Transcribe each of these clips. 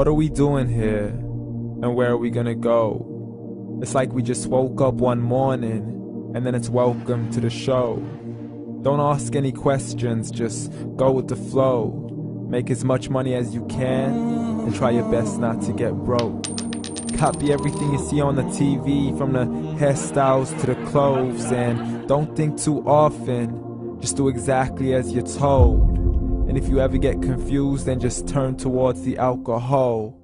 What are we doing here? And where are we gonna go? It's like we just woke up one morning, and then it's welcome to the show. Don't ask any questions, just go with the flow. Make as much money as you can, and try your best not to get broke. Copy everything you see on the TV, from the hairstyles to the clothes, and don't think too often, just do exactly as you're told. And if you ever get confused, then just turn towards the alcohol.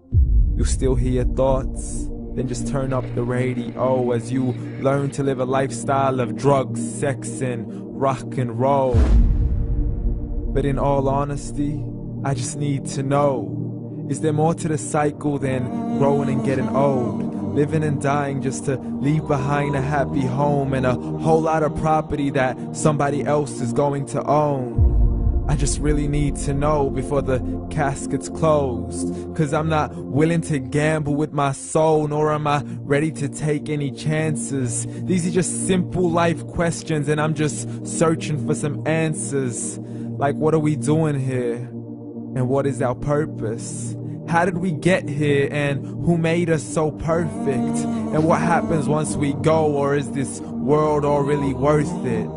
You'll still hear your thoughts, then just turn up the radio as you learn to live a lifestyle of drugs, sex, and rock and roll. But in all honesty, I just need to know, is there more to the cycle than growing and getting old? Living and dying just to leave behind a happy home and a whole lot of property that somebody else is going to own. I just really need to know before the casket's closed, 'cause I'm not willing to gamble with my soul, nor am I ready to take any chances. These are just simple life questions, and I'm just searching for some answers. Like, what are we doing here? And what is our purpose? How did we get here, and who made us so perfect? And what happens once we go, or is this world all really worth it?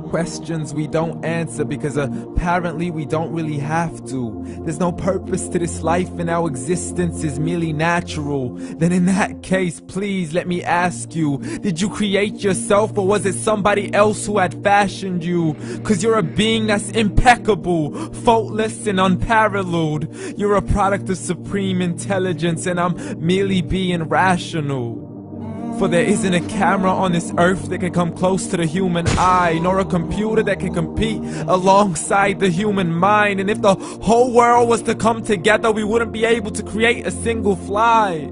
Questions we don't answer because apparently we don't really have to. There's no purpose to this life and our existence is merely natural. Then in that case, please let me ask you, did you create yourself, or was it somebody else who had fashioned you? 'Cause you're a being that's impeccable, faultless and unparalleled. You're a product of supreme intelligence, and I'm merely being rational. For there isn't a camera on this earth that can come close to the human eye, nor a computer that can compete alongside the human mind. And if the whole world was to come together, we wouldn't be able to create a single fly.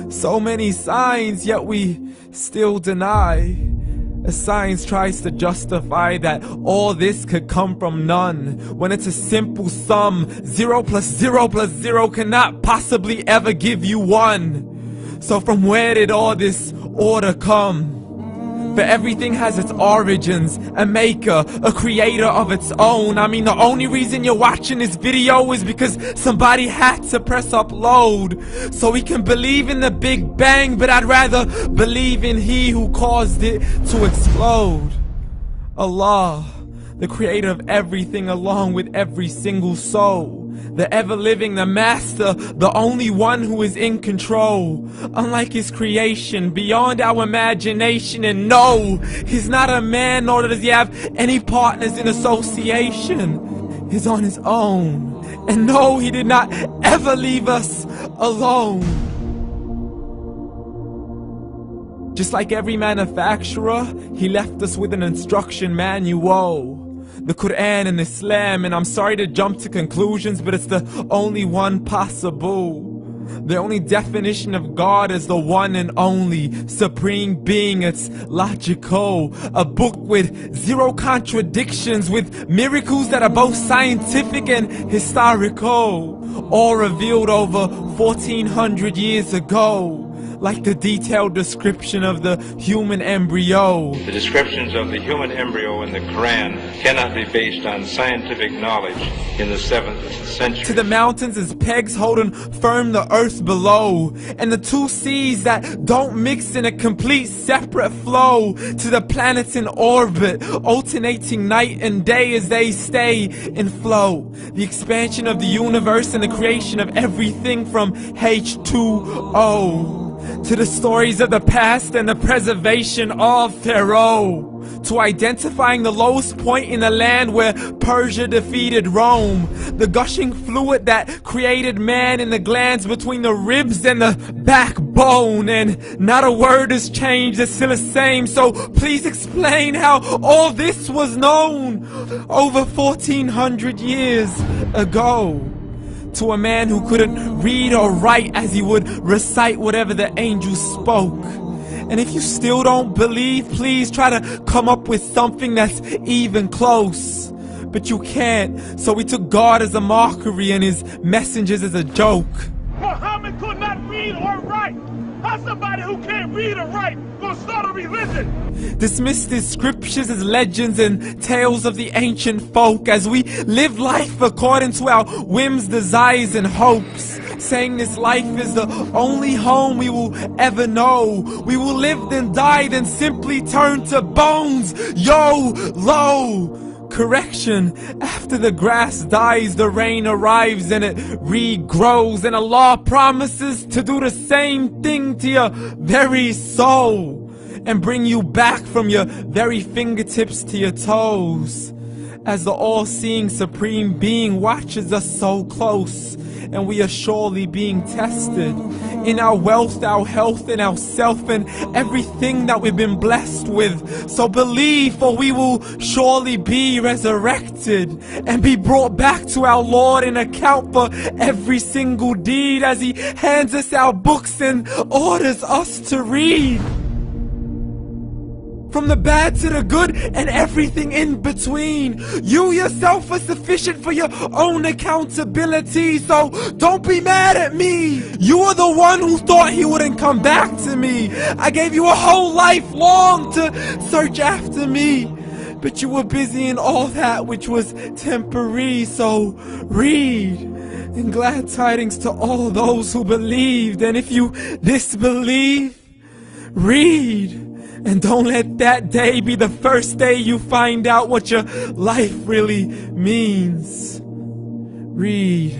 So many signs, yet we still deny. As science tries to justify that all this could come from none, when it's a simple sum. 0 plus 0 plus 0 cannot possibly ever give you 1. So from where did all this order come? For everything has its origins, a maker, a creator of its own. I mean, the only reason you're watching this video is because somebody had to press upload. So we can believe in the Big Bang, but I'd rather believe in He who caused it to explode. Allah, the creator of everything along with every single soul. The ever-living, the master, the only one who is in control. Unlike his creation, beyond our imagination. And no, he's not a man, nor does he have any partners in association. He's on his own. And no, he did not ever leave us alone. Just like every manufacturer, he left us with an instruction manual. The Quran and Islam, and I'm sorry to jump to conclusions, but it's the only one possible. The only definition of God is the one and only supreme being. It's logical, a book with 0 contradictions, with miracles that are both scientific and historical, all revealed over 1400 years ago. Like the detailed description of the human embryo. The descriptions of the human embryo in the Quran cannot be based on scientific knowledge in the 7th century. To the mountains as pegs holding firm the earth below, and the 2 seas that don't mix in a complete separate flow. To the planets in orbit, alternating night and day as they stay in flow. The expansion of the universe and the creation of everything from H2O. To the stories of the past and the preservation of Pharaoh. To identifying the lowest point in the land where Persia defeated Rome. The gushing fluid that created man in the glands between the ribs and the backbone. And not a word has changed, it's still the same. So please explain how all this was known over 1400 years ago. To a man who couldn't read or write, as he would recite whatever the angels spoke. And if you still don't believe, please try to come up with something that's even close. But you can't, so we took God as a mockery and his messengers as a joke. Muhammad could not read or write. How's somebody who can't read or write gonna start a religion? Dismiss these scriptures as legends and tales of the ancient folk, as we live life according to our whims, desires, and hopes. saying this life is the only home we will ever know. We will live then die, then simply turn to bones. YOLO! Correction, after the grass dies, the rain arrives and it regrows, and Allah promises to do the same thing to your very soul and bring you back from your very fingertips to your toes, as the all-seeing supreme being watches us so close, and we are surely being tested in our wealth, our health, and our self, and everything that we've been blessed with. So believe, for we will surely be resurrected and be brought back to our Lord and account for every single deed, as He hands us our books and orders us to read. From the bad to the good and everything in between. You yourself are sufficient for your own accountability, so don't be mad at me. You are the one who thought He wouldn't come back to me. I gave you a whole life long to search after me, but you were busy in all that which was temporary. So read, and glad tidings to all those who believed. And if you disbelieve, read. And don't let that day be the first day you find out what your life really means. Read.